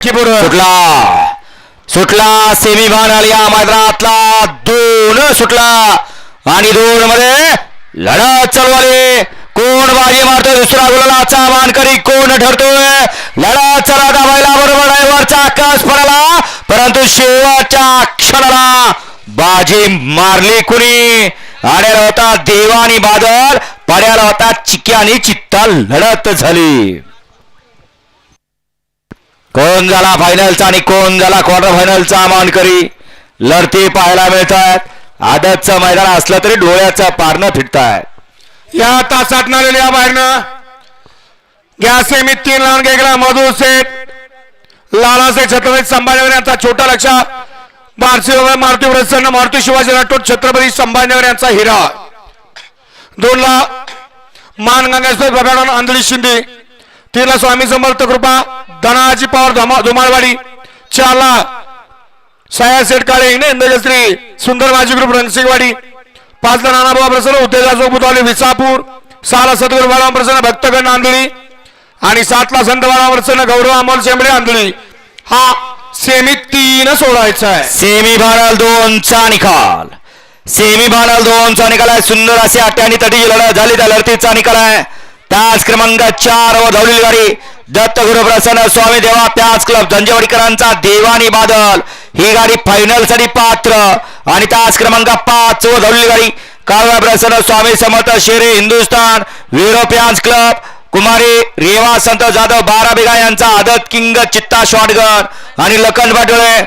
सुटला सुटला सेमीफायनल या मैदानातला 2 सुटला आणि 2 मध्ये लढत चालू कोण बाजी मारतोय दुसरा गुलालाचा मानकरी कोण ठरतोय लढत चला दाबायला बरोबर ड्रायव्हरचा आकाश पडाला परंतु शेवटच्या क्षणाला बाजी मारली कुणी आड्याला होता देवानी बादल पड्याला होता चिक्यानी चित्ता लढत झाली कोण झाला फायनलचा आणि कोण झाला क्वार्टर फायनलचा मानकरी लढती पाहायला मिळतात आदतचं मैदान असलं तरी डोळ्याचं पारणं फिटतायत या तासात नालेल्या बाहेरनं गॅस सेमीत 3 लावून गेला मधु सेठ लालासे छत्रपती संभाजीनगर यांचा छोटा लक्ष मारुती प्रसन्न मारुती शिवाजी राठोड छत्रपती संभाजीनगर यांचा हिरा 2 ला मानगंगेश्वर प्रभाडन आंधळी शिंदे 3 ला स्वामी समर्थ कृपा धनाजी पवार धुमाळवाडी 4 ला साया सेठ काळे इंद्रजश्री सुंदर माजी ग्रुप रणसिंगवाडी 5 ला नानाभाऊ प्रसन्न उत्तेजा बुधवाली विसापूर 6 ला सद्गुरू बाळाराम प्रसन्न भक्तगण आंधळी आणि 7 ला संत बाळाराम प्रसन्न गौरव अमोल शेंबडे आंधळी हा सेमी 3 सोडायचा आहे सेमीफायनल 2 चा निकाल सेमीफायनल 2 चा निकाल आहे सुंदर असे अट्ट्यानी तटी लढत झाली त्या लढतीचा निकाल आहे तास क्रमांक 4 व धावलेली गाडी दत्तगुरु प्रसन्न स्वामी देवा प्याज क्लब झंजेवाडीकरांचा देवानी बादल ही गाडी फायनल साठी पात्र आणि तास क्रमांक 5 व धावलेली गाडी काळवा प्रसन्न स्वामी समर्थ शेरे हिंदुस्थान युरोपियन्स क्लब कुमारी रेवा संत जाधव 12 बिघा यांचा आदत किंग चित्ता शॉटगन आणि लखन पाटोळे